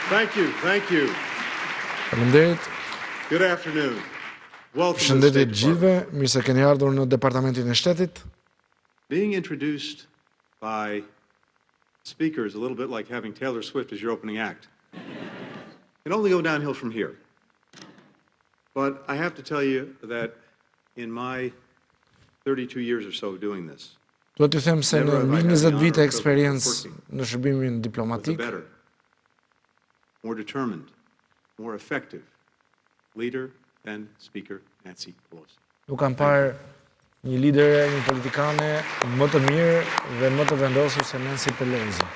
Thank you, thank you. Faleminderit. Good afternoon. Welcome to the Shëndetje State të gjithëve, Department. mirë se keni ardhur në Departamentin e Shtetit. Being introduced by speaker is a little bit like having Taylor Swift as your opening act. It can only go downhill from here. But I have to tell you that in my 32 years or so of doing this, Duhet t'ju them se në mbi 20 vite eksperiencë në shërbimin was a diplomatik, better, more determined, more effective leader than Speaker Nancy Pelosi. nuk kam parë një lidere, një politikane më të mirë dhe më të vendosur se Nancy Pelosi.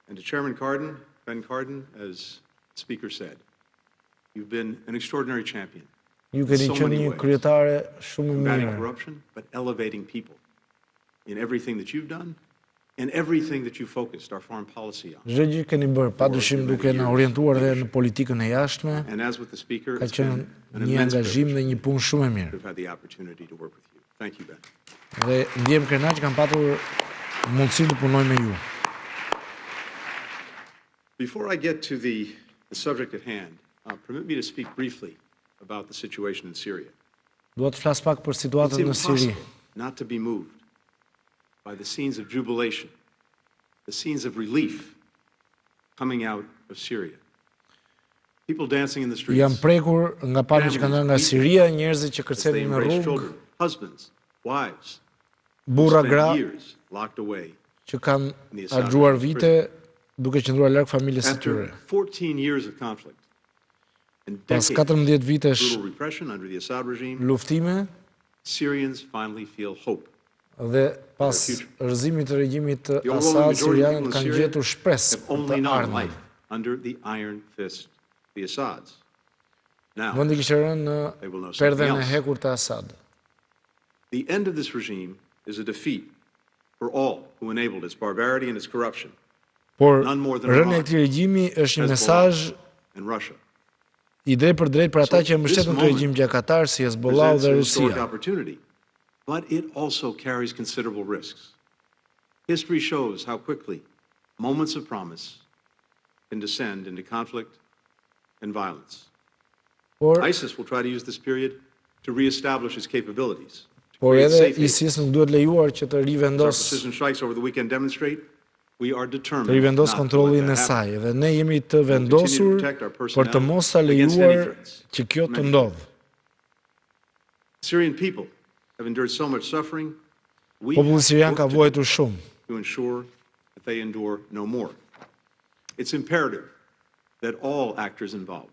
And to Chairman Cardin, Ben Cardin, as the Speaker said, you've been an extraordinary champion. Ju keni qenë një kryetare shumë e Combating mirë. corruption, but elevating people in everything that you've done and everything that you focused our foreign policy on. Çdo gjë keni bërë, padyshim duke na orientuar dhe në politikën e jashtme, And as with the Speaker, ka it's qenë been an një immense angazhim dhe privilege një punë shumë e to mirë. have had the opportunity to work with you. Thank you, Ben. Dhe ndjem kënaq kam patur mundësi të punoj me ju. Before I get to the subject at hand, permit me to speak briefly about the situation in Syria. Dua të flas pak për It's situatën në Siri. impossible not to be moved by the scenes of jubilation, the scenes of relief coming out of Syria. People dancing in the streets. Jam prekur nga palët që kanë dhënë nga Siria, njerëzit që as they kërcenin në embrace rrugë, children, husbands, wives, burra spent gra years locked away. që kanë harxuar vite duke qëndruar larg familjes së After tyre. 14 years of conflict and Pas decades 14 of vitesh brutal repression under the Assad regime, luftime Syrians finally feel hope. dhe pas rrëzimit të regjimit të The overwhelming Assad, majority of sirianët people in kanë Syria gjetur shpresë have për only të known ardhmen. life under the iron fist of the Assads. Now, Vendi kishte rënë në they will know something perdhen e else. hekur të Assad. The end of this regime is a defeat for all who enabled its barbarity and its corruption, Por None more than rënia e Iran, këtij regjimi është një Hezbollah, mesazh and Russia. i drejtë për drejtë për ata So që e mbështetën this të regjim gjakatar si Hezbollahu Presents dhe an historic Rusia. opportunity, but it also carries considerable risks. History shows how quickly moments of promise can descend into conflict and violence. Por ISIS will try to use this period to reestablish its capabilities. to por create edhe safe havens. ISIS nuk duhet lejuar që të As our rivendos precision strikes over the weekend demonstrate, we are determined të rivendos not to let kontrollin that e saj happen. dhe ne jemi të vendosur për të mos ta lejuar që kjo të ndodhë. Syrian people have endured so much suffering. We Populli have sirian work ka to do vuajtur shumë. to ensure that they endure no more. It's imperative that all actors involved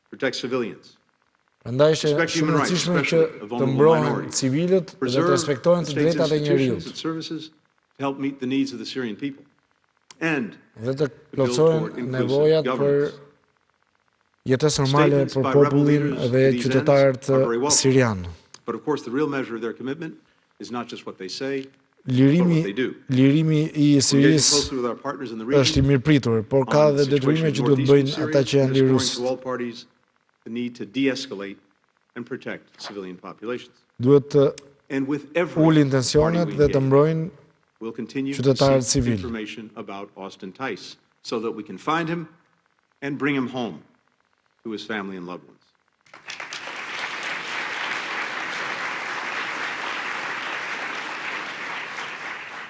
protect civilians, Prandaj është respect shumë e human rights, rëndësishme që especially of të vulnerable mbrohen minorities, civilët dhe të preserve respektohen the të state's drejtat e institutions njeriut and services to help meet the needs of the Syrian people, and dhe të build plotësohen toward inclusive nevojat për governance. jetesë normale Statements për by rebel popullin leaders dhe to these qytetarët ends are very welcome. sirian. But of course, the real measure of their commitment is not just what they say, Lirimi i We're engaging Sirisë closely with our partners in the është i region mirëpritur, por ka on dhe the detyrime situation që in duhet northeastern bëjnë Syria, ata që janë underscoring lirus. to all parties the need to de-escalate and protect civilian populations. Duhet të And with every ulin party tensionet we dhe të engage, mbrojnë we'll continue to qytetarët seek civil. information about Austin Tice so that we can find him and bring him home to his family and loved ones.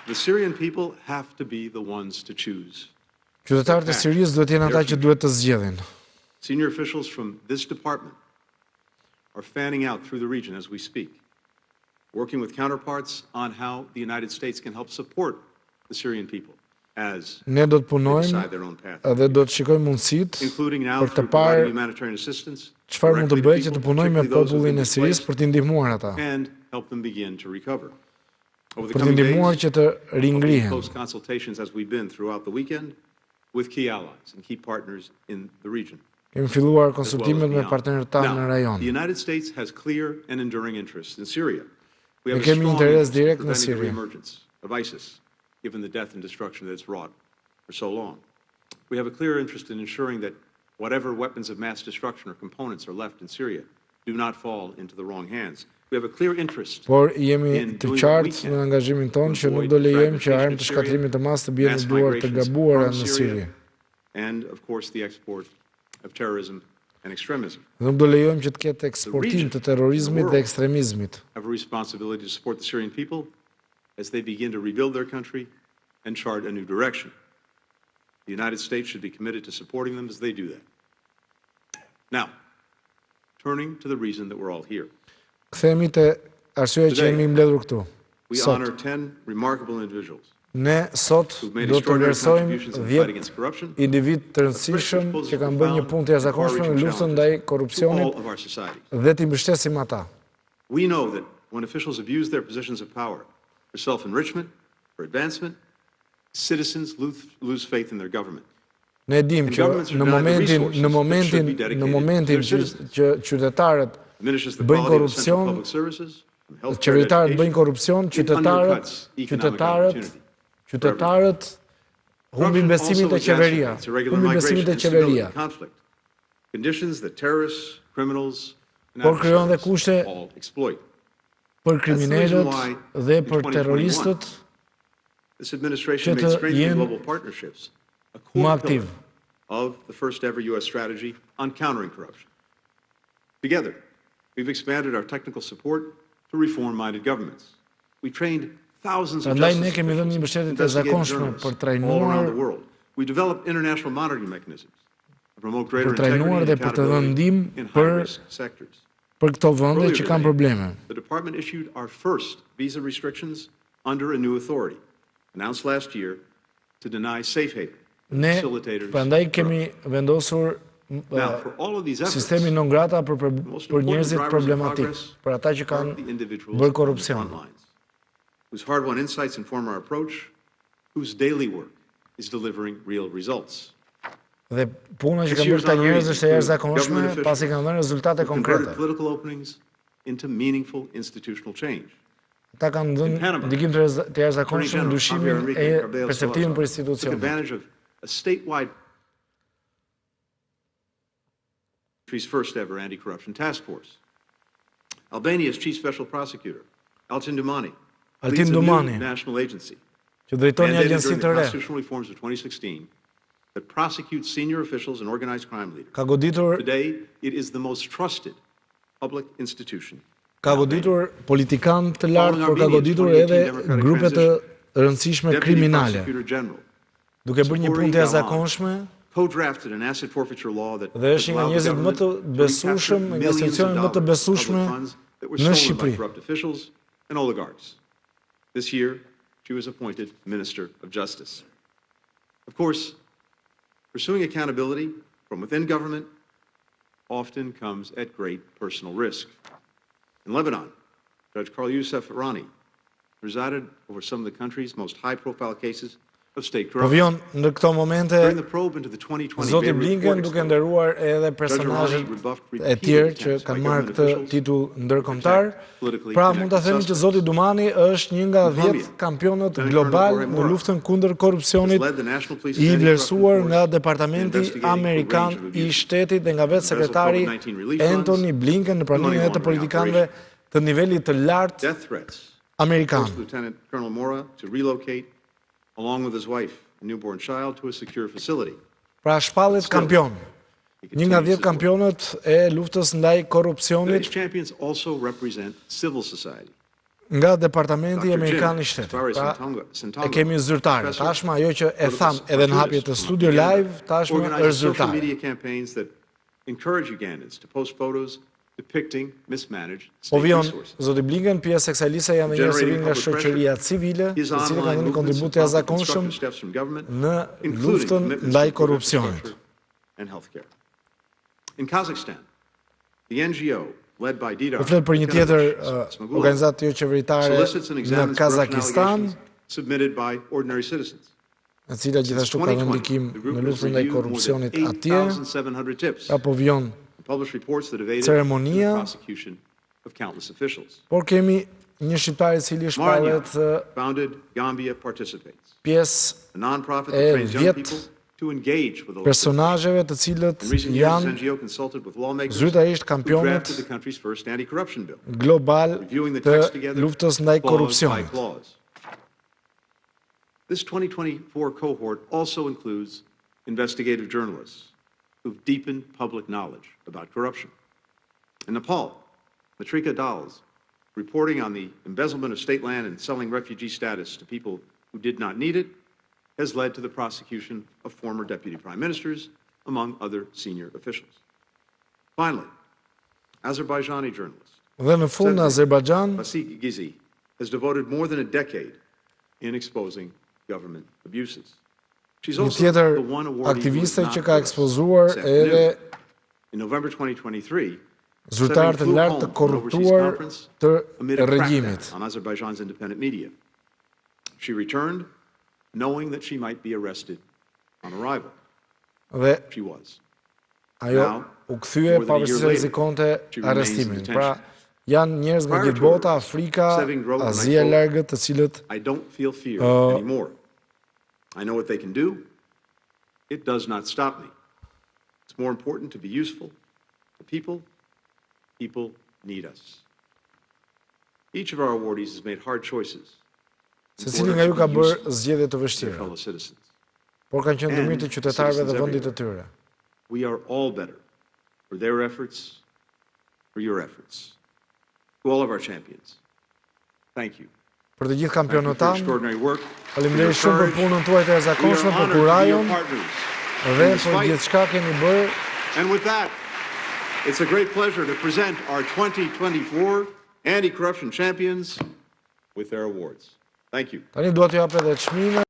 The Syrian people have to be the ones to choose. Qytetarët e Sirisë duhet jenë ata që duhet të zgjedhin. Senior officials from this department are fanning out through the region as we speak, working with counterparts on how the United States can help support the Syrian people as Ne do të they punojmë decide their own path, dhe do të shikojmë mundësitë including now për të through providing parë humanitarian assistance çfarë mund të directly to bëjë që people, të punojmë me particularly those who've popullin been e Sirisë displaced, për t'i ndihmuar ata, and help them begin to recover. Over the për t'i coming ndihmuar days, që të we'll be in ringrihen. close consultations as we've been throughout the weekend with key allies and key partners in the region. Kemi filluar as well as konsultimet me beyond. partnerët tanë në Now, rajon. the United States has clear and enduring interests in Syria. We have Ne a kemi strong interes interest in direkt në preventing the Siri. reemergence of ISIS, given the death and destruction that it's wrought for so long. We have a clear interest in ensuring that whatever weapons of mass destruction or components are left in Syria do not fall into the wrong hands. We We have a clear interest por jemi të qartë në angazhimin tonë që nuk do lejojmë që armë të shkatrimit të masë të bien në duar të gabuara në Siri. and, of course, the export of terrorism and extremism. Nuk do lejojmë që të ketë eksportim të terrorizmit dhe ekstremizmit. Have a responsibility to support the Syrian people as they begin to rebuild their country and chart a new direction. The United States should be committed to supporting them as they do that. Now, turning to the reason that we're all here. Kthehemi te arsyeja që jemi mbledhur këtu. We honor 10 remarkable individuals Ne sot do të vlerësojmë 10 individ të rëndësishëm që kanë bërë një punë të jashtëzakonshme në luftën ndaj korrupsionit dhe t'i mbështesim ata. We know that when officials abuse their positions of power for self-enrichment, for advancement, citizens lose faith in their government. Ne dim që në momentin që qytetarët bëjnë korrupsion, qeveritarët bëjnë korrupsion, qytetarët humbin besimin te qeveria, Conditions that terrorists, criminals, por krijon dhe kushte për kriminalët dhe për terroristët This administration made strengthening global partnerships a core pillar of the first ever U.S. strategy on countering corruption. Together, we've expanded our technical support to reform-minded governments. We trained thousands of justice officials, all around the world. We developed international monitoring mechanisms to promote greater integrity and accountability in high-risk sectors. Earlier today, the department issued our first visa restrictions under a new authority, announced last year to deny safe haven facilitators. Prandaj kemi vendosur sistemi non grata për njerëzit problematik, për ata që kanë bërë korrupsion. Whose hard-won insights inform our approach, whose daily work is delivering real results. Dhe puna që kanë bërë këta njerëz është e jashtëzakonshme, pasi kanë dhënë rezultate konkrete. Political openings into meaningful institutional change. Ata kanë dhënë ndikim të jashtëzakonshëm ndryshimin e perspektivën për institucionet. Advantage of a statewide country's first ever anti-corruption task force. Albania's chief special prosecutor, Altin Dumani, leads a new national agency që drejton një agjenci mandated të during the re. constitutional reforms of 2016 that prosecutes senior officials and organized crime leaders. Ka goditur Today, it is the most trusted public institution. Ka goditur politikan të lartë, por ka goditur edhe grupe të rëndësishme kriminale. Duke bërë një punë të jashtëzakonshme, Co-drafted an asset forfeiture law that dhe është një nga njerëzit më të besueshëm, nga institucionet më të besueshme në Shqipëri. corrupt officials and oligarchs. This year, she was appointed Minister of Justice. Of course, pursuing accountability from within government often comes at great personal risk. In Lebanon, Judge Carl Youssef Irani presided over some of the country's most high-profile cases of state Po corruption. vjen në këto momente During the probe into the 2020 Zoti Beirut Blinken court duke explosion, nderuar edhe personazhet e tjerë që kanë marrë këtë titull ndërkombëtar. Pra mund ta themi që Zoti Dumani është një nga 10 kampionët global në luftën kundër korrupsionit, i vlerësuar nga Departamenti Amerikan i Shtetit dhe nga vetë sekretari Antony Blinken në pranimin e të politikanëve të nivelit të lartë death threats, amerikan. forced Lieutenant Colonel Mora to relocate along with his wife and newborn child to a secure facility. Pra shpallit kampion. Një nga 10 kampionët e luftës ndaj korrupsionit These champions also represent civil society. nga Departamenti Amerikan i Shtetit. Pra, e kemi zyrtare. Tashmë ajo që e tham edhe në hapje të Studio Live, tashmë është Organizes social zyrtare. media campaigns that encourage Ugandans to post photos depicting mismanaged Po state vion resources. Zoti Blinken, pjesë e kësaj liste janë dhe njerëz nga shoqëria civile, të His cilët kanë online dhënë movements kontribut të and jashtëzakonshëm constructive steps from government, në including luftën commitments ndaj to improve korrupsionit. infrastructure and healthcare. In Kazakhstan, the NGO led by Didar Po flet për një tjetër Smagulov organizatë jo qeveritare solicits and në examines corruption Kazakistan, allegations submitted by ordinary citizens. e cila gjithashtu ka dhënë ndikim The në group has luftën ndaj reviewed more korrupsionit than atje. 8,700 tips Apo vjen and published reports that evaded ceremonia, the prosecution of countless officials. por kemi një shqiptar i cili shpallet Founded Gambia Participates, pjesë a non-profit e that trains young vjet people to engage with elected personazheve të cilët In recent years, janë NGO consulted with lawmakers zyrtarisht who kampionët drafted the country's first anti-corruption bill, global reviewing the të text together, luftës ndaj clause by korrupsionit. clause. This 2024 cohort also includes investigative journalists who've deepened public knowledge about corruption. In Nepal, Matrika Dal's reporting on the embezzlement of state land and selling refugee status to people who did not need it has led to the prosecution of former deputy prime ministers, among other senior officials. Finally, Azerbaijani journalist Dhe në fund në Azerbajxhan Basik Gizi has devoted more than a decade in exposing government abuses. She's një also tjetër the one awardee who is aktiviste not që ka with us ekspozuar this afternoon. edhe In November 2023, zyrtarë të lartë të korruptuar të amid a regjimit. crackdown on Azerbaijan's independent media. She returned knowing that she might be arrested on arrival. Dhe She was. ajo Now, u kthye more than a year pavarësisht se later, rrezikonte she remains in arrestimin. detention. Pra, janë njerëz nga Prior gjithë to her bota, arrest, Afrika, Seving wrote, and I Azia e quote, largët, të cilët I don't feel fear anymore. I know what they can do. It does not stop me. It's more important to be useful to people. People need us. Each of our awardees has made hard choices. secili nga ju ka bërë zgjedhje të vështira, fellow citizens. por kanë qenë dëmir të qytetarëve dhe vendit të tyre. We are all better for their efforts, for your efforts. To all of our champions, thank you. Për të gjithë Thank you kampionët for your tanë, extraordinary work. faleminderit shumë për punën tuaj të jashtëzakonshme, për kurajon dhe për gjithçka keni bërë. And with that, it's a great pleasure to present our 2024 anti-corruption champions with their awards. Thank you. Tani dua t'ju jap edhe çmime.